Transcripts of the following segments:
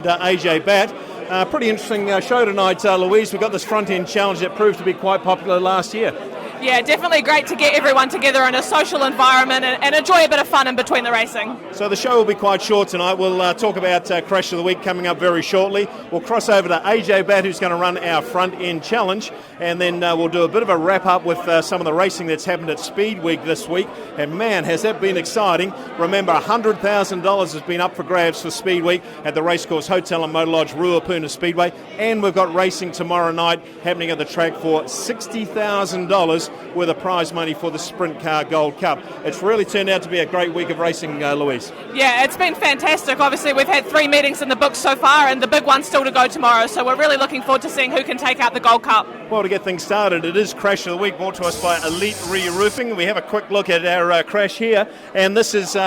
AJ Batt. Pretty interesting show tonight, Louise. We've got this front-end challenge that proved to be quite popular last year. Yeah, definitely great to get everyone together in a social environment and enjoy a bit of fun in between the racing. So the show will be quite short tonight. We'll talk about Crash of the Week coming up very shortly. We'll cross over to AJ Batt, who's going to run our front-end challenge, and then we'll do a bit of a wrap-up with some of the racing that's happened at Speed Week this week. And man, has that been exciting. Remember, $100,000 has been up for grabs for Speed Week at the Racecourse Hotel and Motorlodge, Ruapuna Speedway. And we've got racing tomorrow night happening at the track for $60,000 with a prize money for the Sprintcar Gold Cup. It's really turned out to be a great week of racing, Louise. Yeah, it's been fantastic. Obviously, we've had 3 meetings in the books so far, and the big one's still to go tomorrow. So we're really looking forward to seeing who can take out the Gold Cup. Well, to get things started, it is Crash of the Week, brought to us by Elite Re-Roofing. We have a quick look at our crash here, and this is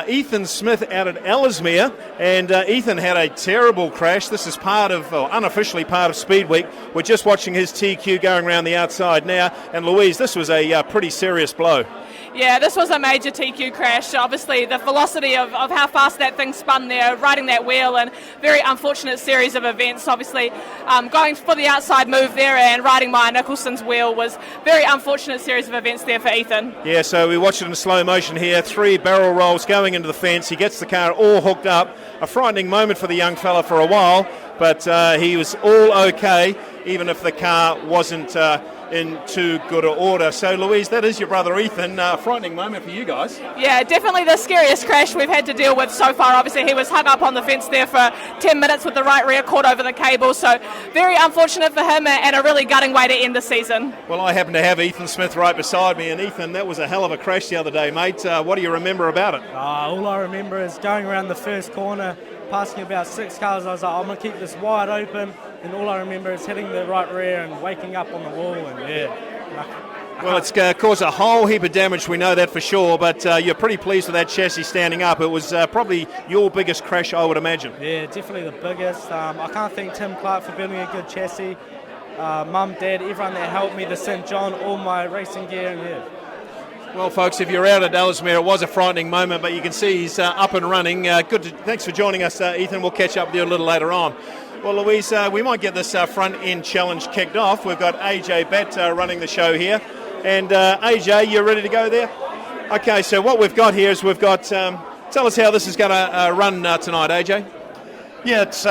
Ethan Smith out at Ellesmere, and Ethan had a terrible crash. This is unofficially part of Speed Week. We're just watching his TQ going around the outside now, and Louise, this was a pretty serious blow. Yeah, this was a major TQ crash. Obviously, the velocity of how fast that thing spun there, riding that wheel, and very unfortunate series of events. Obviously, going for the outside move there and riding Maya Nicholson's wheel was very unfortunate series of events there for Ethan. Yeah, so we watch it in slow motion here. 3 barrel rolls going into the fence. He gets the car all hooked up. A frightening moment for the young fella for a while, but he was all okay, even if the car wasn't in too good an order. So, Louise, that is your brother Ethan. Frightening moment for you guys. Yeah, definitely the scariest crash we've had to deal with so far. Obviously, he was hung up on the fence there for 10 minutes with the right rear caught over the cable. So, very unfortunate for him and a really gutting way to end the season. Well, I happen to have Ethan Smith right beside me. And, Ethan, that was a hell of a crash the other day, mate. What do you remember about it? All I remember is going around the first corner, passing about 6 cars. I was like, I'm going to keep this wide open. And all I remember is hitting the right rear and waking up on the wall. And well, it's caused a whole heap of damage, we know that for sure, but you're pretty pleased with that chassis standing up. It was probably your biggest crash, I would imagine. Yeah, definitely the biggest. I can't thank Tim Clark for building a good chassis. Mum, Dad, everyone that helped me, the St. John, all my racing gear, and Well, folks, if you're out at Ellesmere, it was a frightening moment, but you can see he's up and running. Thanks for joining us, Ethan. We'll catch up with you a little later on. Well, Louise, we might get this front-end challenge kicked off. We've got AJ Batt running the show here. And AJ, you ready to go there? Okay, so what we've got here is we've got... tell us how this is going to run tonight, AJ. Yeah, it's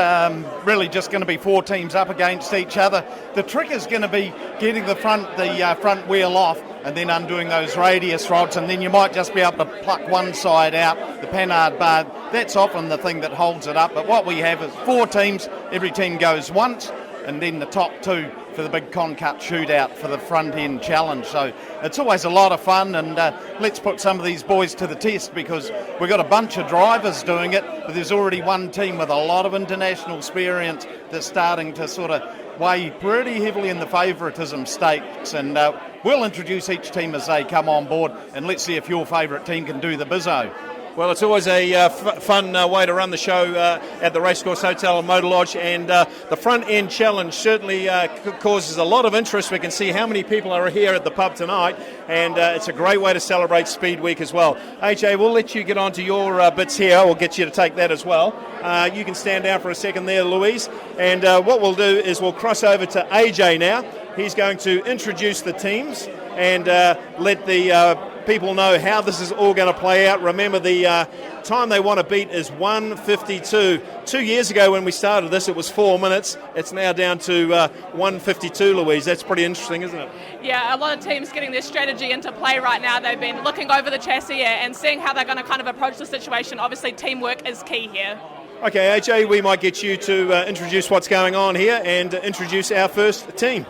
really just going to be 4 teams up against each other. The trick is going to be getting the front wheel off and then undoing those radius rods, and then you might just be able to pluck one side out, the panhard bar. That's often the thing that holds it up. But what we have is 4 teams. Every team goes once, and then the top 2 for the big con-cut shootout for the front-end challenge. So it's always a lot of fun, and let's put some of these boys to the test, because we've got a bunch of drivers doing it, but there's already one team with a lot of international experience that's starting to sort of weigh pretty heavily in the favouritism stakes, and we'll introduce each team as they come on board, and let's see if your favourite team can do the bizzo. Well, it's always a fun way to run the show at the Racecourse Hotel and Motorlodge, and the front-end challenge certainly causes a lot of interest. We can see how many people are here at the pub tonight, and it's a great way to celebrate Speed Week as well. AJ, we'll let you get on to your bits here. We'll get you to take that as well. You can stand down for a second there, Louise, and what we'll do is we'll cross over to AJ now. He's going to introduce the teams and let the people know how this is all going to play out. Remember, the time they want to beat is 1:52. 2 years ago when we started this, it was 4 minutes. It's now down to 1:52, Louise. That's pretty interesting, isn't it? Yeah, a lot of teams getting their strategy into play right now. They've been looking over the chassis and seeing how they're going to kind of approach the situation. Obviously, teamwork is key here. Okay, AJ, we might get you to introduce what's going on here and introduce our first team.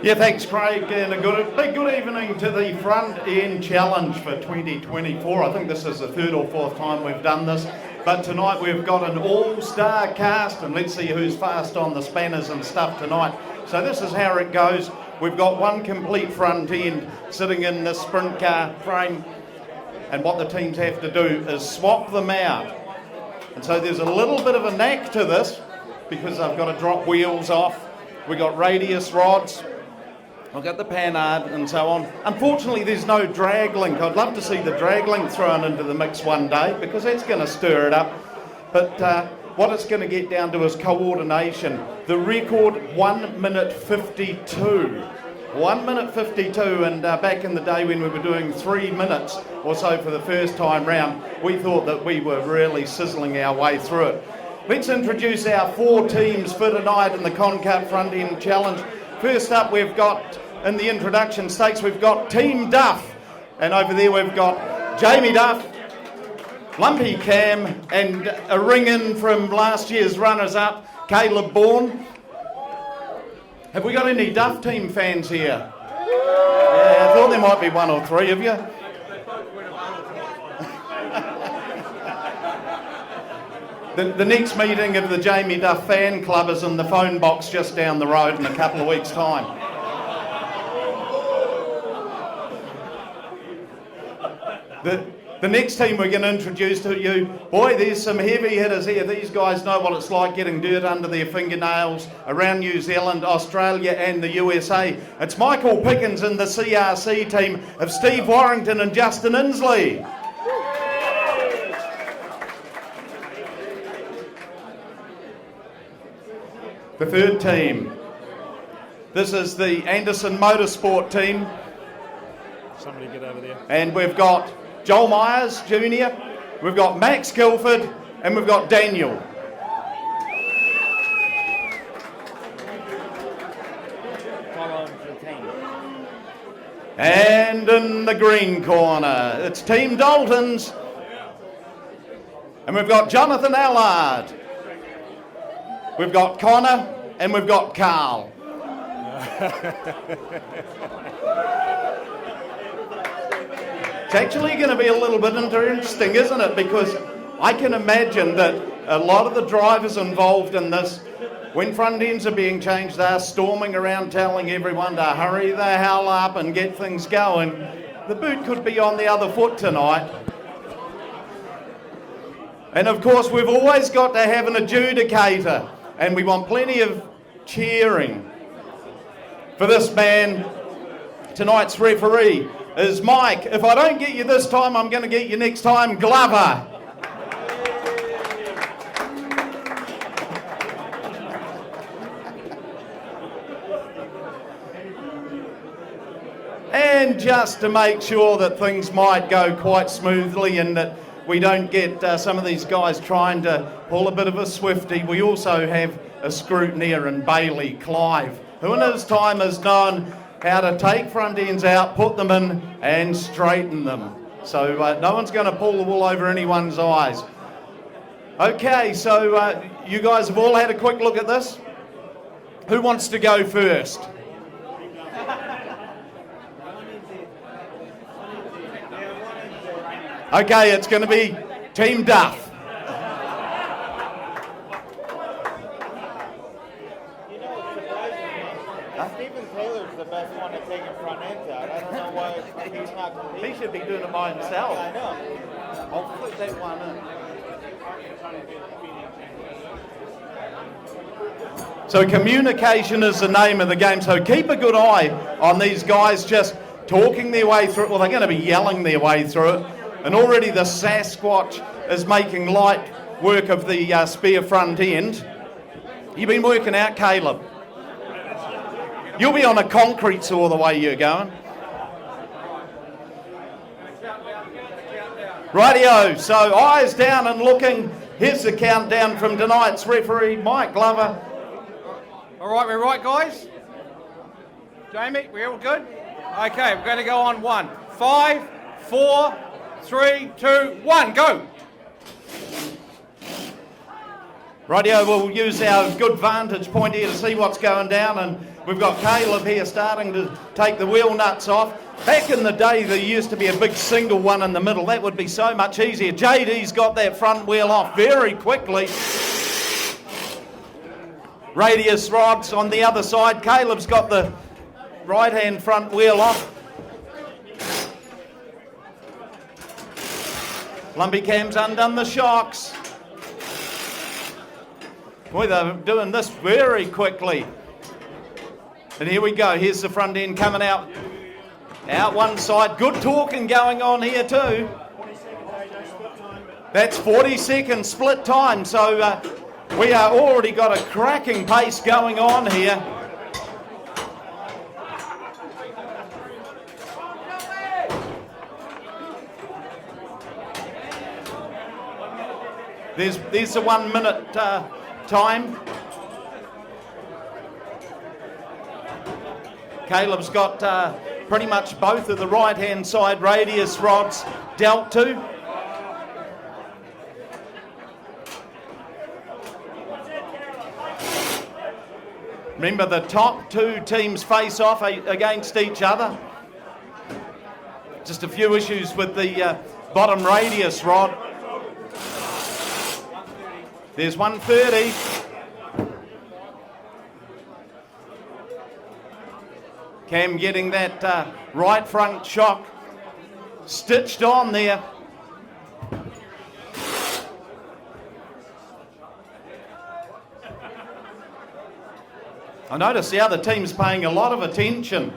Yeah, thanks, Craig, and a good evening to the front-end challenge for 2024. I think this is the 3rd or 4th time we've done this, but tonight we've got an all-star cast, and let's see who's fast on the spanners and stuff tonight. So this is how it goes. We've got one complete front end sitting in the sprint car frame, and what the teams have to do is swap them out. And so there's a little bit of a knack to this, because I've got to drop wheels off. We've got radius rods. I've got the panhard and so on. Unfortunately, there's no drag link. I'd love to see the drag link thrown into the mix one day, because that's going to stir it up. But what it's going to get down to is coordination. The record 1 minute 52. 1 minute 52, and back in the day when we were doing 3 minutes or so for the first time round, we thought that we were really sizzling our way through it. Let's introduce our 4 teams for tonight in the Con Cup Front End Challenge. First up, we've got, in the introduction stakes, we've got Team Duff, and over there we've got Jamie Duff, Lumpy Cam, and a ring in from last year's runners-up, Caleb Bourne. Have we got any Duff team fans here? Yeah, I thought there might be 1 or 3 of you. The next meeting of the Jamie Duff fan club is in the phone box just down the road in a couple of weeks' time. The next team we're going to introduce to you, boy, there's some heavy hitters here. These guys know what it's like getting dirt under their fingernails around New Zealand, Australia and the USA. It's Michael Pickens and the CRC team of Steve Warrington and Justin Inslee. The third team, this is the Anderson Motorsport team. Somebody get over there. And we've got Joel Myers Jr., we've got Max Guilford, and we've got Daniel. And in the green corner, it's Team Daltons. And we've got Jonathan Allard. We've got Connor, and we've got Carl. It's actually going to be a little bit interesting, isn't it? Because I can imagine that a lot of the drivers involved in this, when front ends are being changed, they're storming around telling everyone to hurry the hell up and get things going. The boot could be on the other foot tonight. And of course, we've always got to have an adjudicator, and we want plenty of cheering for this man. Tonight's referee is Mike. If I don't get you this time, I'm going to get you next time, Glover. And just to make sure that things might go quite smoothly and that we don't get some of these guys trying to pull a bit of a swifty, we also have a scrutineer in Bailey Clive, who in his time has known how to take front ends out, put them in and straighten them. So no one's going to pull the wool over anyone's eyes. Okay, so you guys have all had a quick look at this. Who wants to go first? Okay, it's going to be Team Duff. He should be doing it by himself. I know. I'll put that one in. So communication is the name of the game. So keep a good eye on these guys just talking their way through it. Well, they're going to be yelling their way through it. And already the Sasquatch is making light work of the spare front end. You've been working out, Caleb. You'll be on a concrete saw the way you're going. Rightio, so eyes down and looking. Here's the countdown from tonight's referee, Mike Glover. All right, we're right, guys? Jamie, we all good? Okay, we're going to go on 1. 5, 4, 3, 2, 1, go! Rightio, we'll use our good vantage point here to see what's going down, and we've got Caleb here starting to take the wheel nuts off. Back in the day, there used to be a big single one in the middle. That would be so much easier. JD's got that front wheel off very quickly. Radius rods on the other side. Caleb's got the right-hand front wheel off. Lumpy Cam's undone the shocks. Boy, they're doing this very quickly. And here we go. Here's the front end coming out. Out one side. Good talking going on here too. That's 40 seconds split time. So We are already got a cracking pace going on here. There's the 1 minute time. Caleb's got pretty much both of the right-hand side radius rods dealt to. Remember, the top two teams face off against each other. Just a few issues with the bottom radius rod. There's 130. Cam getting that right front shock stitched on there. I notice the other team's paying a lot of attention.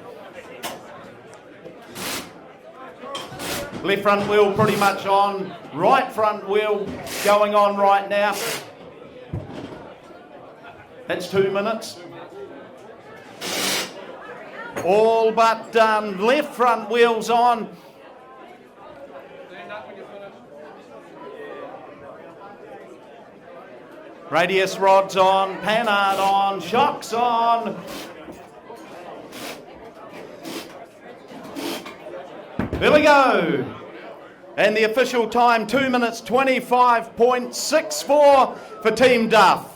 Left front wheel pretty much on, right front wheel going on right now. That's 2 minutes. All but done. Left front wheels on. Radius rods on, panard on, shocks on. There we go. And the official time, 2 minutes 25.64 for Team Duff.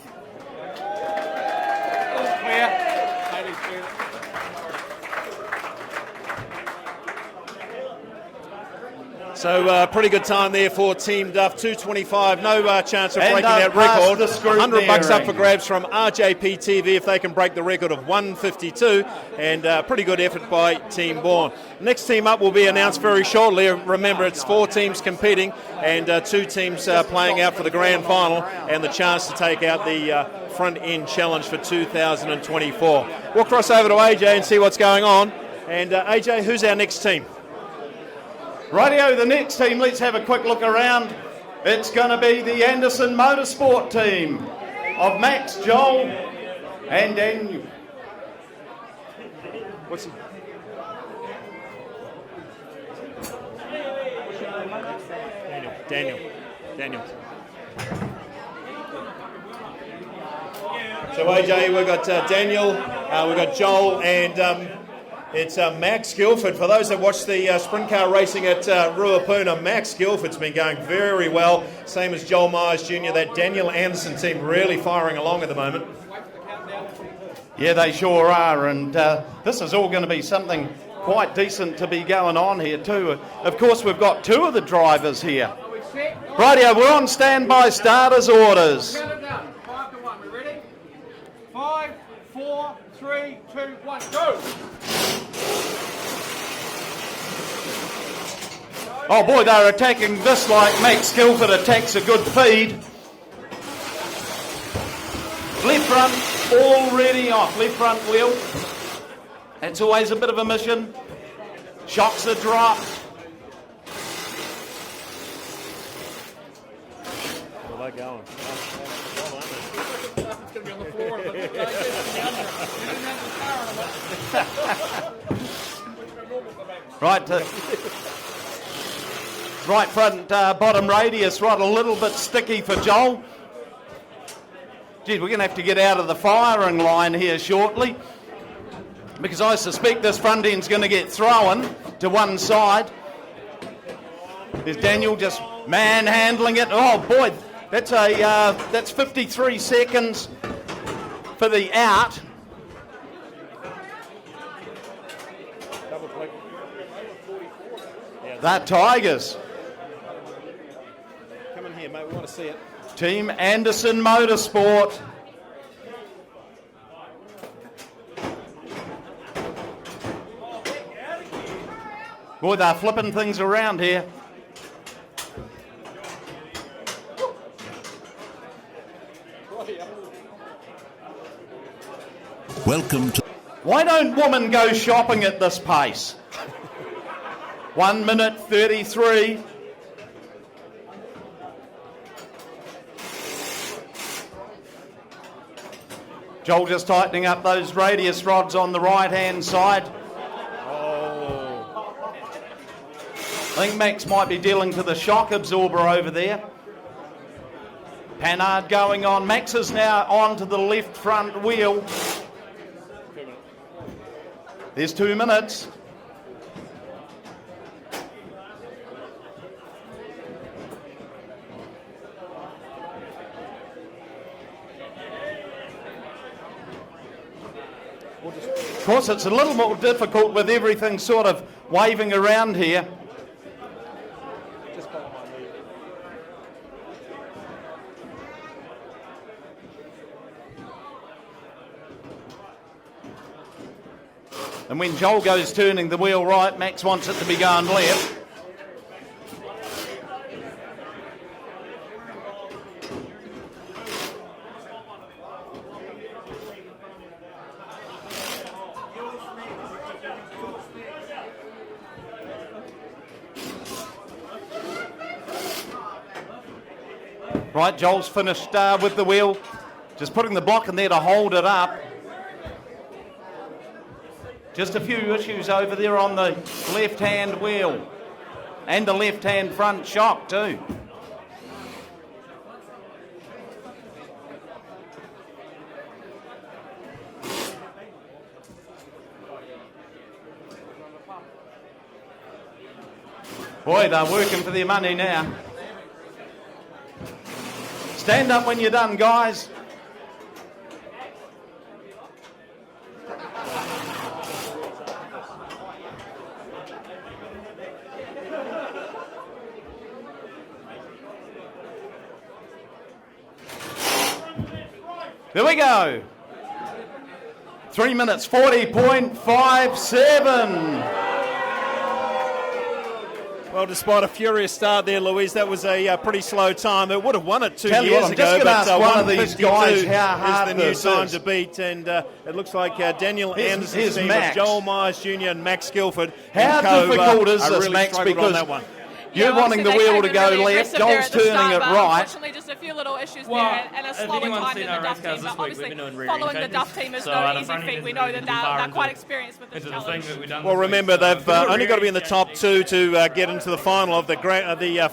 So pretty good time there for Team Duff, 2:25. No chance of breaking that record. $100 up for grabs from RJP TV if they can break the record of 1:52, and pretty good effort by Team Bourne. Next team up will be announced very shortly. Remember, it's 4 teams competing and 2 teams playing out for the grand final and the chance to take out the front end challenge for 2024. We'll cross over to AJ and see what's going on. And AJ, who's our next team? Rightio, the next team, let's have a quick look around. It's going to be the Anderson Motorsport team of Max, Joel and Daniel. What's he? Daniel. So AJ, we've got Daniel, we've got Joel, and it's Max Guilford. For those that watch the Sprintcar racing at Ruapuna, Max Guilford's been going very well, same as Joel Myers Jr. That Daniel Anderson team really firing along at the moment. Yeah, they sure are, and this is all going to be something quite decent to be going on here too. Of course, we've got 2 of the drivers here. Rightio, we're on standby starters orders. 5 to 1, we ready? 5, 4, 3, 2, 1, go! Oh boy, they're attacking this like Max Guilford attacks a good feed. Left front already off, left front wheel. That's always a bit of a mission. Shocks are dropped. Well, they're going. It's going to be on the floor. Right front bottom radius rod a little bit sticky for Joel. Geez, we're going to have to get out of the firing line here shortly, because I suspect this front end's going to get thrown to one side. There's Daniel just manhandling it. Oh boy, that's 53 seconds for the out. Double click. That Tigers. Come in here, mate. We want to see it. Team Anderson Motorsport. Boy, they're flipping things around here. Welcome to... Why don't women go shopping at this pace? 1 minute 33. Joel just tightening up those radius rods on the right-hand side. Oh. I think Max might be dealing to the shock absorber over there. Panard going on. Max is now on to the left front wheel. There's 2 minutes. Of course, it's a little more difficult with everything sort of waving around here. And when Joel goes turning the wheel right, Max wants it to be going left. Right, Joel's finished with the wheel, just putting the block in there to hold it up. Just a few issues over there on the left-hand wheel and the left-hand front shock too. Boy, they're working for their money now. Stand up when you're done, guys. There we go. 3 minutes 40.57. Well, despite a furious start there, Louise, that was a pretty slow time. It would have won it 2 Tell you years what, I'm ago, just but gonna ask one of these 152 guys how is hard the new this time is. to beat. And it looks like Daniel Here's Anderson's team Max. of Joel Myers Jr. and Max Guilford. How and co, difficult is are this, really Max? struggled on Because that one. you're wanting the wheel to go left, Joel's turning it right. Unfortunately, just a few little issues Well, there and a if slower anyone's time seen than the our Duff race team. cars this But week, we've been obviously, doing following the rear-end Duff changes. team is So no the easy front feat. end We is know really that too far they're into quite it. experienced with this Into the challenge. thing that we've done Well, this remember, week, so they've only got to be in the top two to get into the final of the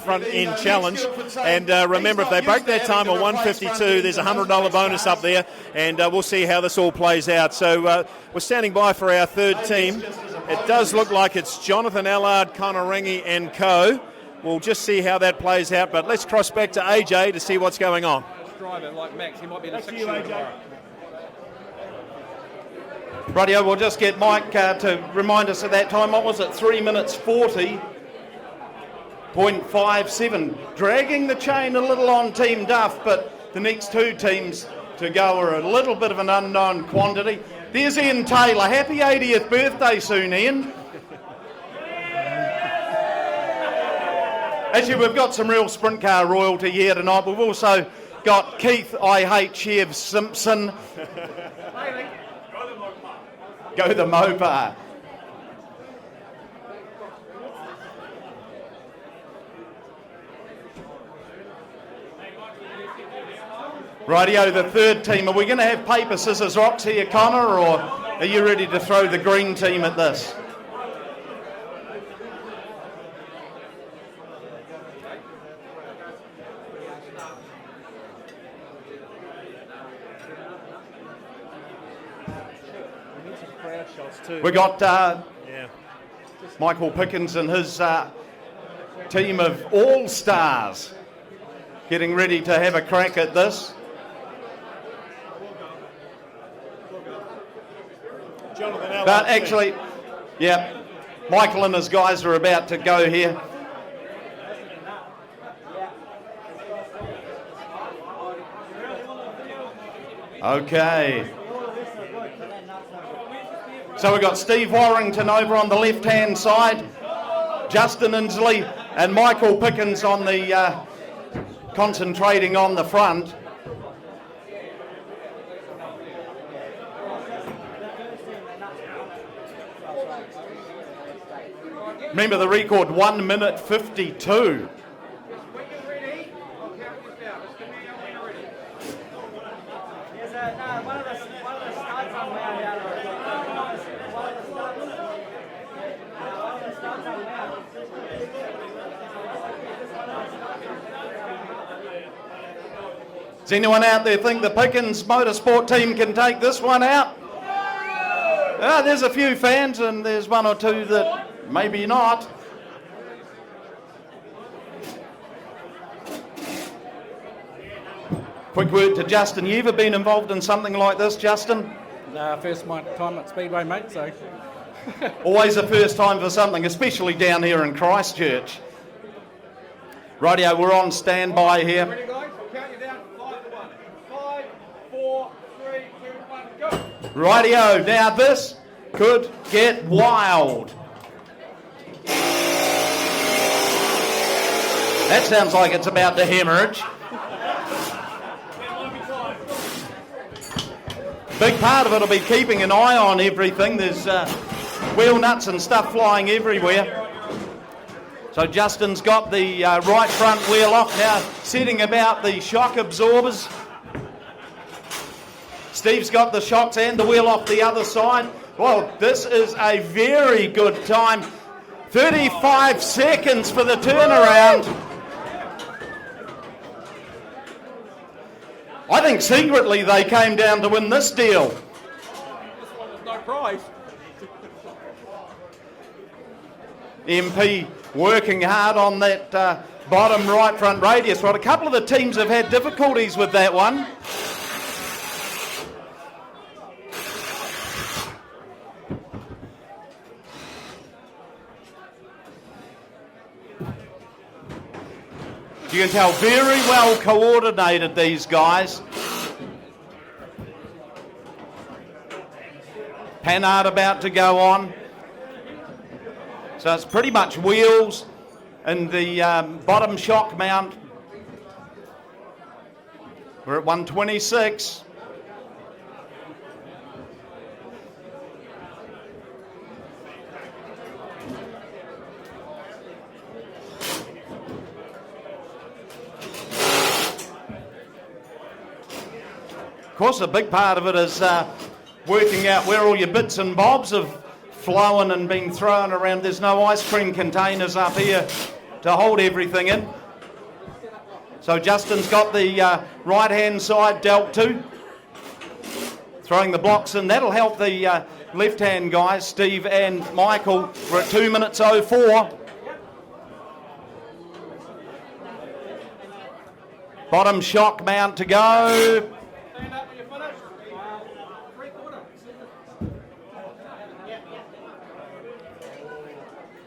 front end challenge. And remember, if they break that time of 152, there's a $100 bonus up there, and we'll see how this all plays out. So we're standing by for our third team. It does look like it's Jonathan Allard, Connor Ringy, and co. We'll just see how that plays out, but let's cross back to AJ to see what's going on. Driver like Max, he might be the Back to 6 you, shooter AJ. tomorrow. Rightio, we'll just get Mike to remind us at that time. What was it? 3 minutes 40.57. Dragging the chain a little on Team Duff, but the next two teams to go are a little bit of an unknown quantity. There's Ian Taylor. Happy 80th birthday soon, Ian. Actually, we've got some real sprint car royalty here tonight. We've also got Keith, I Hate Chev Simpson. Go the Mopar. Rightio, the third team. Are we going to have paper, scissors, rocks here, Connor, or are you ready to throw the green team at this? We got Michael Pickens and his team of all-stars getting ready to have a crack at this. But actually, yeah, Michael and his guys are about to go here. Okay. So we've got Steve Warrington over on the left-hand side, Justin Inslee and Michael Pickens on the concentrating on the front. Remember the record, 1 minute 52. One Does anyone out there think the Pickens Motorsport team can take this one out? There's a few fans and there's one or two that maybe not. Quick word to Justin. You ever been involved in something like this, Justin? First time at Speedway, mate, so... Always a first time for something, especially down here in Christchurch. Rightio, we're on standby here. Ready, guys? I'll count you down. 5 to 1. 5, 4, 3, 2, 1, go. Rightio, now this could get wild. That sounds like it's about to hemorrhage. Big part of it will be keeping an eye on everything. There's wheel nuts and stuff flying everywhere. So Justin's got the right front wheel off now, setting about the shock absorbers. Steve's got the shocks and the wheel off the other side. Well, this is a very good time. 35 seconds for the turnaround. I think secretly they came down to win this deal. This one was no prize. MP working hard on that bottom right front radius rod. A couple of the teams have had difficulties with that one. You can tell very well coordinated, these guys. Panhard about to go on. So it's pretty much wheels and the bottom shock mount. We're at 126. Of course, a big part of it is working out where all your bits and bobs have flown and been thrown around. There's no ice cream containers up here to hold everything in. So Justin's got the right-hand side dealt to, throwing the blocks in. That'll help the left-hand guys, Steve and Michael. We're at 2 minutes 04. Bottom shock mount to go. Stand up when you're finished. 3/4.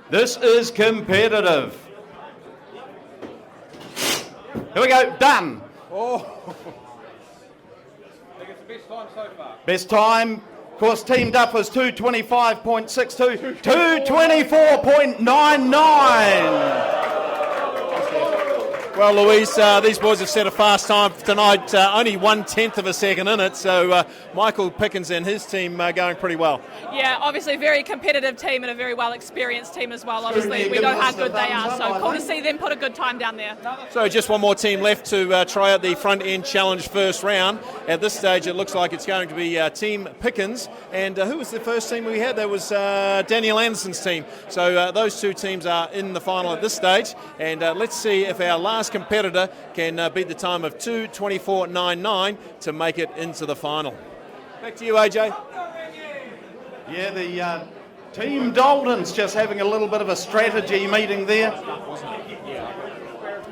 This is competitive. Here we go, done. Oh. I think it's the best time so far. Best time, of course, teamed up was 225.62, 224.99. Well, Louise, these boys have set a fast time tonight, only 1/10 of a second in it, so Michael Pickens and his team going pretty well. Yeah, obviously a very competitive team and a very well-experienced team as well. Obviously, we know how good they are, so cool to see them put a good time down there. So just one more team left to try out the front-end challenge first round. At this stage, it looks like it's going to be Team Pickens. And who was the first team we had? That was Daniel Anderson's team. So those two teams are in the final at this stage. And let's see if our last competitor can beat the time of 2:24.99 to make it into the final. Back to you, AJ. Yeah, the Team Dalton's just having a little bit of a strategy meeting there.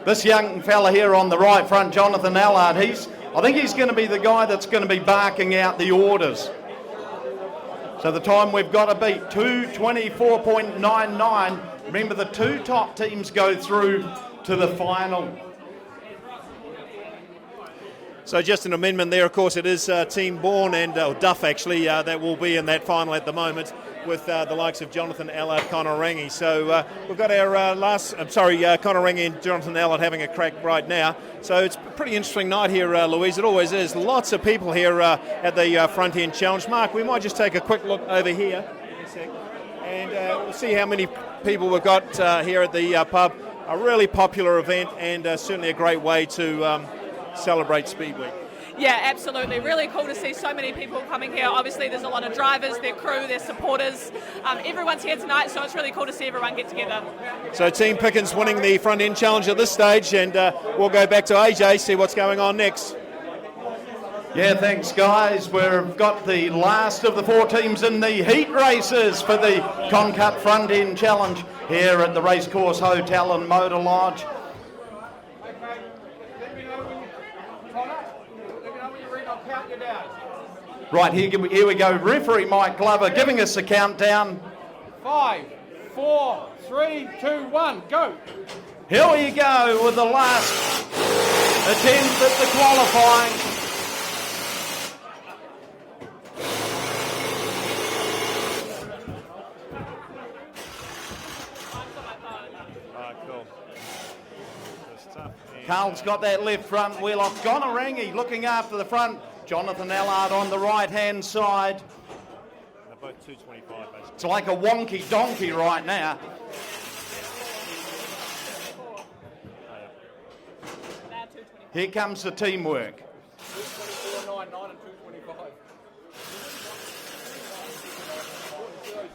This young fella here on the right front, Jonathan Allard, I think he's going to be the guy that's going to be barking out the orders. So the time we've got to beat, 2:24.99. Remember, the two top teams go through to the final. So just an amendment there, of course, it is Team Bourne and Duff actually that will be in that final at the moment with the likes of Jonathan Allard, Connor Rangi. So we've got our Connor Rangi and Jonathan Allard having a crack right now. So it's a pretty interesting night here, Louise. It always is. Lots of people here at the front end challenge. Mark, we might just take a quick look over here in a sec, and we'll see how many people we've got here at the pub. A really popular event and certainly a great way to celebrate Speed Week. Yeah, absolutely. Really cool to see so many people coming here. Obviously, there's a lot of drivers, their crew, their supporters. Everyone's here tonight, so it's really cool to see everyone get together. So Team Pickens winning the front end challenge at this stage, and we'll go back to AJ, see what's going on next. Yeah, thanks guys. We've got the last of the 4 teams in the heat races for the Concup Front End Challenge here at the Racecourse Hotel and Motor Lodge. Right, here we go. Referee Mike Glover giving us a countdown. 5, 4, 3, 2, 1, go. Here we go with the last attempt at the qualifying. Carl's got that left front wheel off. Gonarangi looking after the front. Jonathan Allard on the right-hand side. They're both 225 basically. It's like a wonky donkey right now. Here comes the teamwork. 224.99 and 225.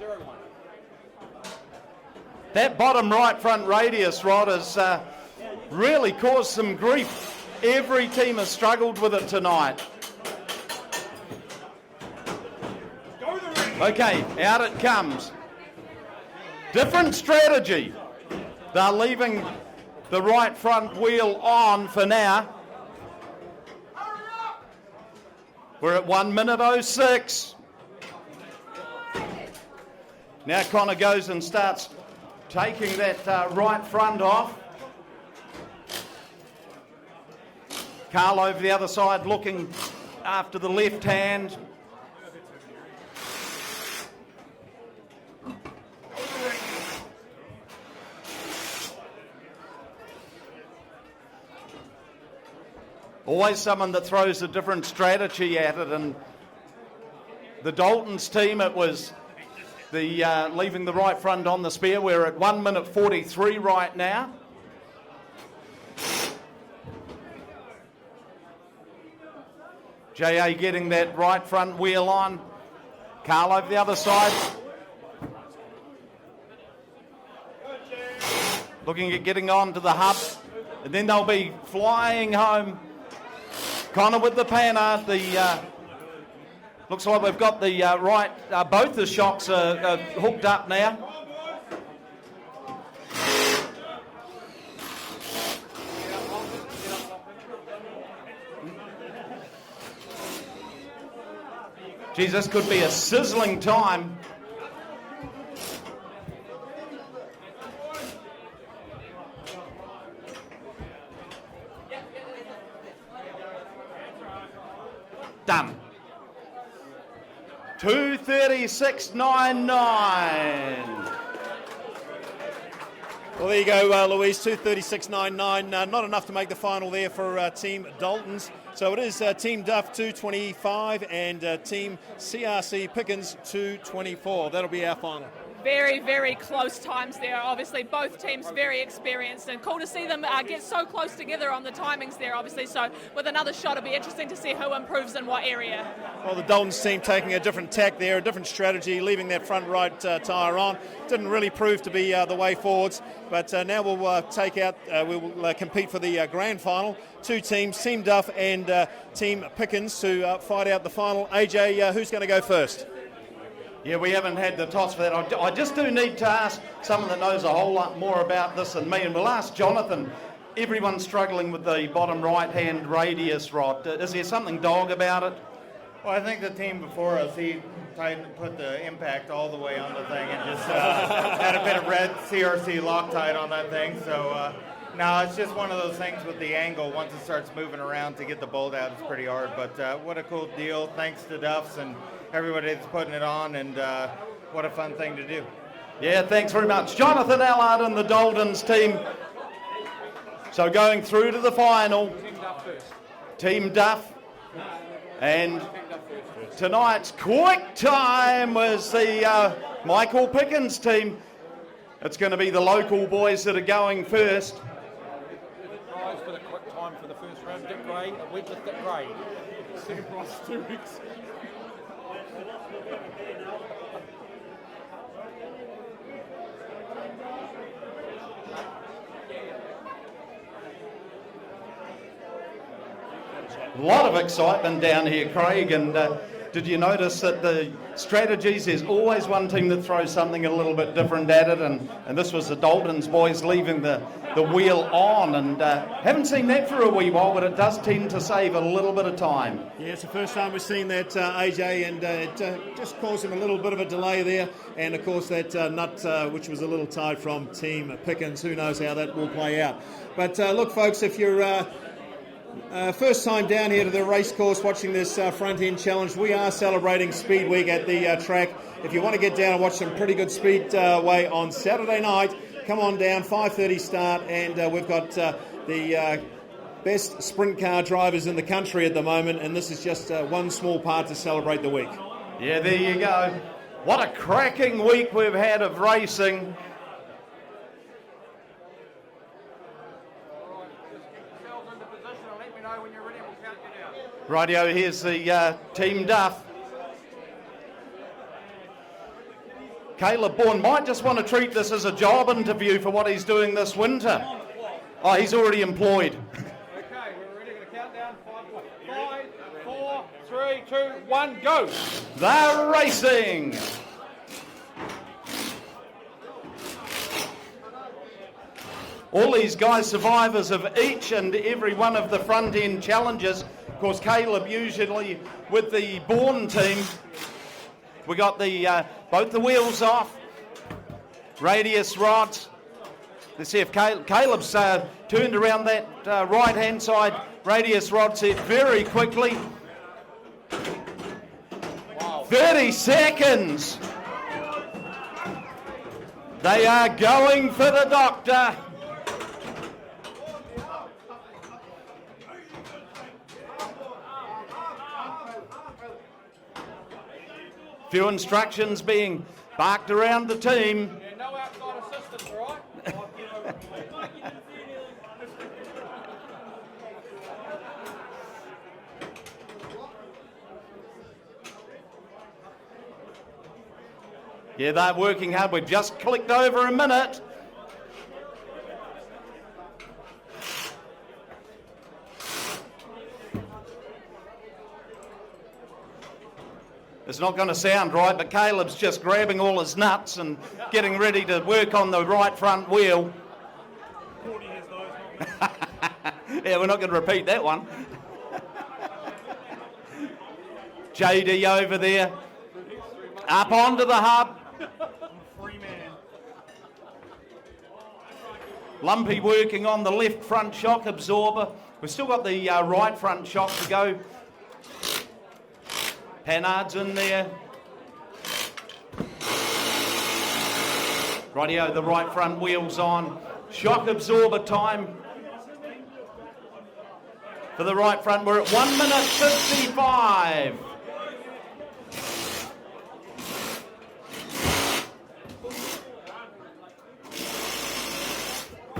001. That bottom right front radius rod has really caused some grief. Every team has struggled with it tonight. Okay, out it comes. Different strategy. They're leaving the right front wheel on for now. We're at 1 minute 06. Now Connor goes and starts taking that right front off. Carl over the other side looking after the left hand. Always someone that throws a different strategy at it, and the Dalton's team, it was the leaving the right front on the spare. We're at 1 minute 43 right now. JA getting that right front wheel on. Carl over the other side. Looking at getting on to the hub. And then they'll be flying home. Connor with the panner. Looks like we've got the right, both the shocks are hooked up now. Geez, this could be a sizzling time. Done. 2:36.99. Well, there you go, Louise, 2:36.99. Not enough to make the final there for Team Dalton's. So it is Team Duff 2:25 and Team CRC Pickens 2:24. That'll be our final. Very, very close times there. Obviously, both teams very experienced, and cool to see them get so close together on the timings there, obviously. So with another shot, it'll be interesting to see who improves in what area. Well, the Dalton's team taking a different tack there, a different strategy, leaving that front right tyre on. Didn't really prove to be the way forwards, but now we'll we'll compete for the grand final. Two teams, Team Duff and Team Pickens, to fight out the final. AJ, who's going to go first? Yeah, we haven't had the toss for that. I just do need to ask someone that knows a whole lot more about this than me, and we'll ask Jonathan. Everyone's struggling with the bottom right-hand radius rod. Is there something dog about it? Well, I think the team before us, he put the impact all the way on the thing and just had a bit of red CRC Loctite on that thing. So, no, it's just one of those things with the angle. Once it starts moving around to get the bolt out, it's pretty hard. But what a cool deal. Thanks to Duffs and everybody that's putting it on, and what a fun thing to do. Yeah, thanks very much. Jonathan Allard and the Dalton's team. So going through to the final. Team Duff first. Team Duff. And tonight's quick time was the Michael Pickens team. It's going to be the local boys that are going first. Prize for the quick time for the first round. Dick Gray, a week with Dick Gray. Second prize 2 weeks. A lot of excitement down here, Craig, and did you notice that the strategies, there's always one team that throws something a little bit different at it, and this was the Daltons boys leaving the wheel on, and haven't seen that for a wee while, but it does tend to save a little bit of time. Yeah, it's the first time we've seen that, AJ, and it just caused him a little bit of a delay there, and of course that nut, which was a little tight from Team Pickens, who knows how that will play out. But look, folks, if you're first time down here to the Racecourse watching this front end challenge, we are celebrating Speed Week at the track. If you want to get down and watch some pretty good speedway on Saturday night, come on down, 5:30 start, and we've got the best sprint car drivers in the country at the moment, and this is just one small part to celebrate the week. Yeah, there you go. What a cracking week we've had of racing. Rightio, here's the Team Duff. Caleb Bourne might just want to treat this as a job interview for what he's doing this winter. Oh, he's already employed. Okay, we're ready to count down. 5, 4, 3, 2, 1, go! They're racing. All these guys survivors of each and every one of the front end challenges. Of course, Caleb usually with the Bourne team. We got the both the wheels off, radius rods. Let's see if Caleb's turned around that right hand side radius rod set very quickly. Wow. 30 seconds. They are going for the doctor. Few instructions being barked around the team. Yeah, no outside assistance, all right? Yeah, they're working hard. We've just clicked over a minute. It's not going to sound right, but Caleb's just grabbing all his nuts and getting ready to work on the right front wheel. Yeah, we're not going to repeat that one. JD over there. Up onto the hub. Lumpy working on the left front shock absorber. We've still got the right front shock to go. Panard's in there. Rightio, the right front wheel's on. Shock absorber time for the right front. We're at 1 minute 55.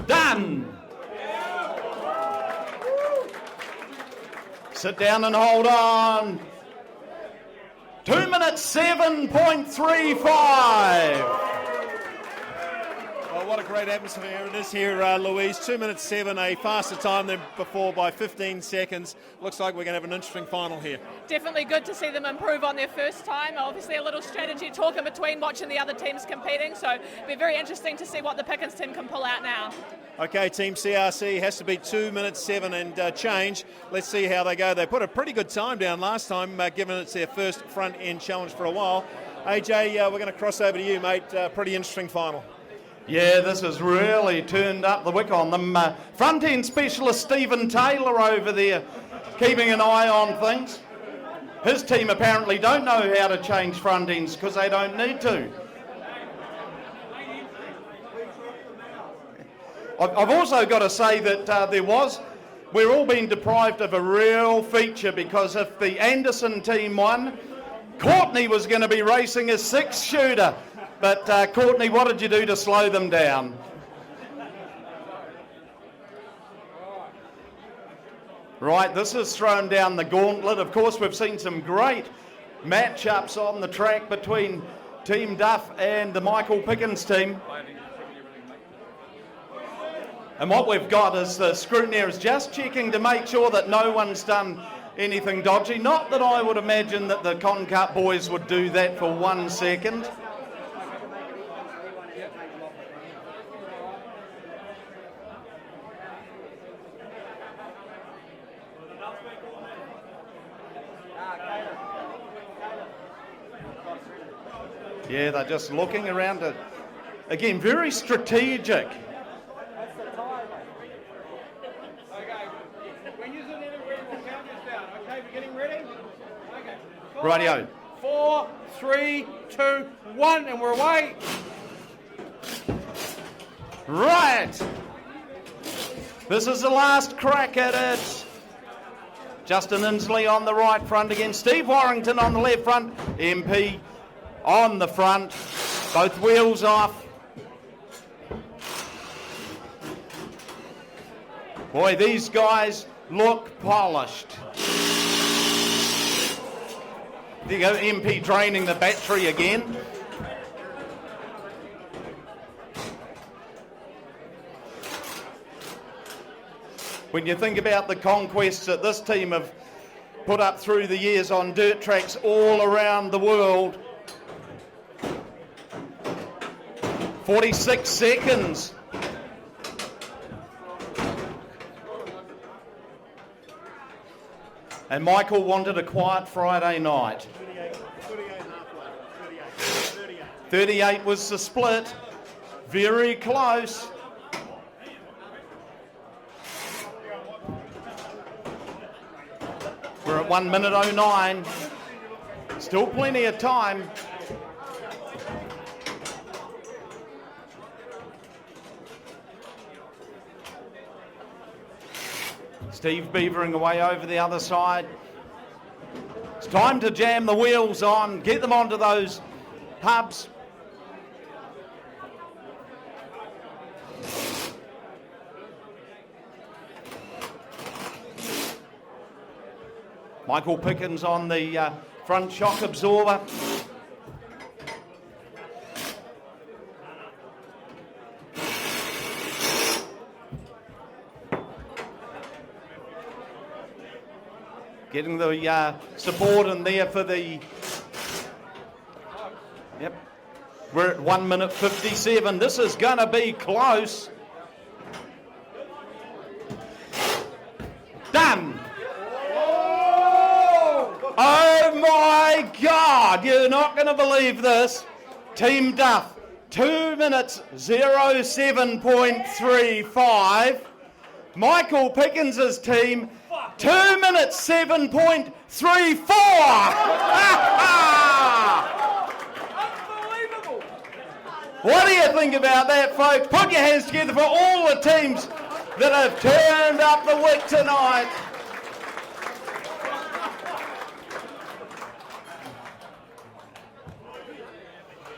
Done. Sit down and hold on. 2 minutes 7.35. Well, what a great atmosphere it is here, Louise. 2 minutes 7, a faster time than before by 15 seconds. Looks like we're going to have an interesting final here. Definitely good to see them improve on their first time. Obviously a little strategy talk in between watching the other teams competing, so it'll be very interesting to see what the Pickens team can pull out now. Okay, Team CRC has to be 2 minutes 7 and change. Let's see how they go. They put a pretty good time down last time, given it's their first front end challenge for a while. AJ, we're going to cross over to you, mate. Pretty interesting final. Yeah, this has really turned up the wick on them. Front end specialist Stephen Taylor over there, keeping an eye on things. His team apparently don't know how to change front ends because they don't need to. I've also got to say that we're all being deprived of a real feature, because if the Anderson team won, Courtney was going to be racing a 6-shooter. But Courtney, what did you do to slow them down? Right, this has thrown down the gauntlet. Of course, we've seen some great matchups on the track between Team Duff and the Michael Pickens team. And what we've got is the scrutineer is just checking to make sure that no one's done anything dodgy. Not that I would imagine that the Cotton Cup boys would do that for 1 second. Yeah, they're just looking around it. Again, very strategic. Okay. When you're ready, we'll count this down. Okay, we're getting ready? Okay. Rightio. 4, 3, 2, 1, and we're away. Right. This is the last crack at it. Justin Inslee on the right front again. Steve Warrington on the left front. MP on the front. Both wheels off. Boy, these guys look polished. There you go, MP draining the battery again. When you think about the conquests that this team have put up through the years on dirt tracks all around the world, 46 seconds. And Michael wanted a quiet Friday night. 38 was the split. Very close. We're at 1 minute 09. Still plenty of time. Steve beavering away over the other side. It's time to jam the wheels on, get them onto those hubs. Michael Pickens on the front shock absorber. Getting the support in there for the... Yep. We're at 1 minute 57. This is going to be close. Done. Oh my God, you're not going to believe this. Team Duff, 2 minutes 07.35. Michael Pickens' team, 2 minutes 7.34. Unbelievable. What do you think about that, folks? Put your hands together for all the teams that have turned up the wick tonight.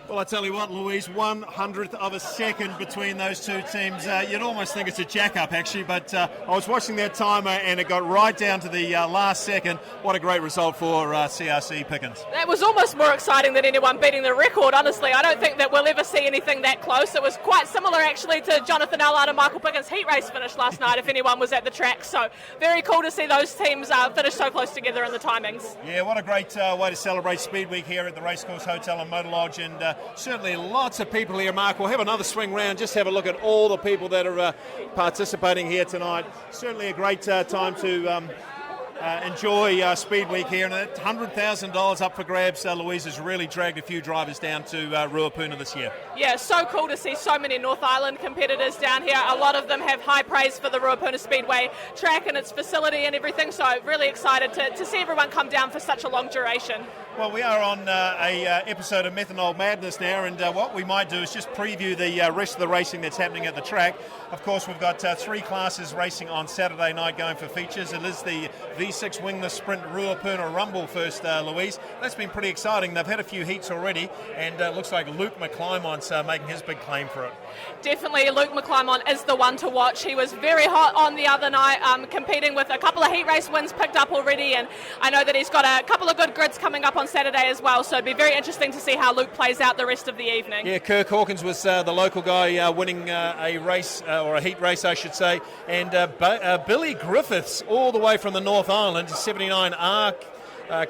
Well, I tell you what, Louise, 1/100th of a second between those two teams. You'd almost think it's a jack-up, actually, but I was watching that timer and it got right down to the last second. What a great result for CRC Pickens. That was almost more exciting than anyone beating the record, honestly. I don't think that we'll ever see anything that close. It was quite similar, actually, to Jonathan Allard and Michael Pickens' heat race finish last night, if anyone was at the track. So very cool to see those teams finish so close together in the timings. Yeah, what a great way to celebrate Speed Week here at the Racecourse Hotel and Motorlodge, and certainly lots of people here. Mark, we'll have another swing round, just have a look at all the people that are participating here tonight. Certainly a great time to enjoy Speed Week here, and $100,000 up for grabs. Louise has really dragged a few drivers down to Ruapuna this year. Yeah, so cool to see so many North Island competitors down here. A lot of them have high praise for the Ruapuna Speedway track and its facility and everything, so really excited to see everyone come down for such a long duration. Well, we are on a episode of Methanol Madness now, and what we might do is just preview the rest of the racing that's happening at the track. Of course, we've got 3 classes racing on Saturday night going for features. It is the 26 wingless sprint Ruapuna Rumble first, Louise. That's been pretty exciting. They've had a few heats already, and it looks like Luke McClymont's making his big claim for it. Definitely, Luke McClymont is the one to watch. He was very hot on the other night, competing with a couple of heat race wins picked up already, and I know that he's got a couple of good grids coming up on Saturday as well, so it'd be very interesting to see how Luke plays out the rest of the evening. Yeah, Kirk Hawkins was the local guy winning a race, or a heat race I should say, and Billy Griffiths, all the way from the North Island, 79R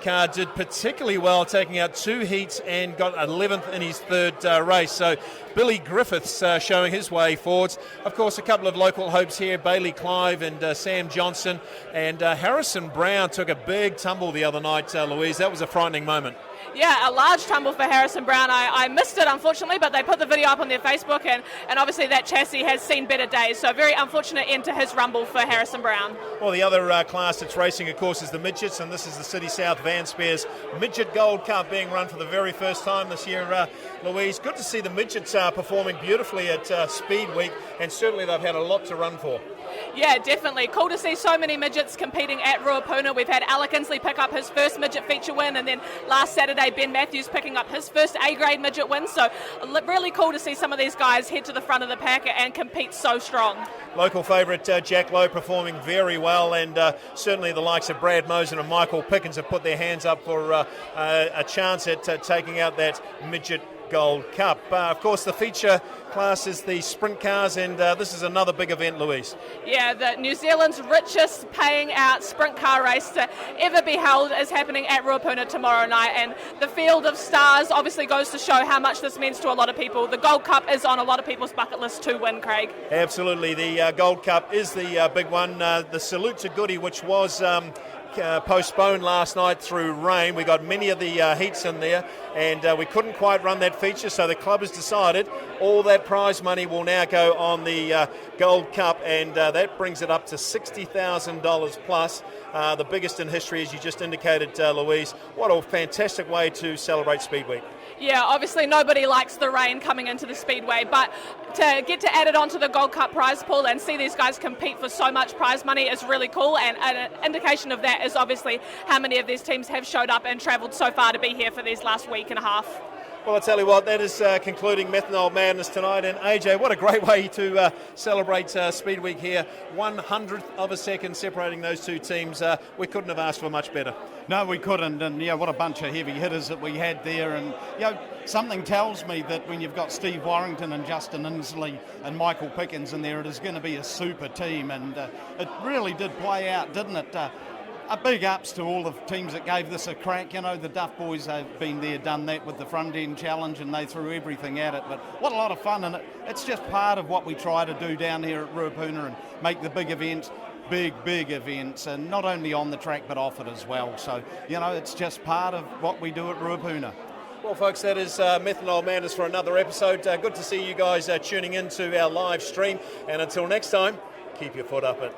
car, did particularly well, taking out 2 heats and got 11th in his third race. So Billy Griffiths showing his way forwards. Of course, a couple of local hopes here, Bailey Clive and Sam Johnson, and Harrison Brown took a big tumble the other night, Louise. That was a frightening moment. Yeah, a large tumble for Harrison Brown. I missed it, unfortunately, but they put the video up on their Facebook, and obviously that chassis has seen better days. So a very unfortunate end to his rumble for Harrison Brown. Well, the other class that's racing, of course, is the midgets, and this is the City South Van Spears Midget Gold Cup being run for the very first time this year, Louise. Good to see the midgets performing beautifully at Speed Week, and certainly they've had a lot to run for. Yeah, definitely. Cool to see so many midgets competing at Ruapuna. We've had Alec Inslee pick up his first midget feature win, and then last Saturday Ben Matthews picking up his first A-grade midget win. So really cool to see some of these guys head to the front of the pack and compete so strong. Local favourite Jack Lowe performing very well, and certainly the likes of Brad Mosen and Michael Pickens have put their hands up for a chance at taking out that midget Gold Cup. Of course, the feature class is the sprint cars, and this is another big event, Louise. Yeah, the New Zealand's richest paying out sprint car race to ever be held is happening at Ruapuna tomorrow night, and the field of stars obviously goes to show how much this means to a lot of people. The Gold Cup is on a lot of people's bucket list to win, Craig. Absolutely, the Gold Cup is the big one. The Salute to Goody, which was postponed last night through rain. We got many of the heats in there, and we couldn't quite run that feature, so the club has decided all that prize money will now go on the Gold Cup, and that brings it up to $60,000 plus, the biggest in history, as you just indicated, Louise. What a fantastic way to celebrate Speed Week. Yeah, obviously nobody likes the rain coming into the Speedway, but to get to add it onto the Gold Cup prize pool and see these guys compete for so much prize money is really cool, and an indication of that is obviously how many of these teams have showed up and travelled so far to be here for these last week and a half. Well, I tell you what, that is concluding Methanol Madness tonight. And AJ, what a great way to celebrate Speed Week here. 1/100th of a second separating those two teams. We couldn't have asked for much better. No, we couldn't. And yeah, what a bunch of heavy hitters that we had there. And something tells me that when you've got Steve Warrington and Justin Inslee and Michael Pickens in there, it is going to be a super team. And it really did play out, didn't it? A big ups to all the teams that gave this a crack. You know, the Duff boys have been there, done that with the front end challenge, and they threw everything at it. But what a lot of fun, and it's just part of what we try to do down here at Ruapuna and make the big events, big events, and not only on the track but off it as well. So, you know, it's just part of what we do at Ruapuna. Well, folks, that is Methanol Madness for another episode. Good to see you guys tuning in to our live stream. And until next time, keep your foot up it.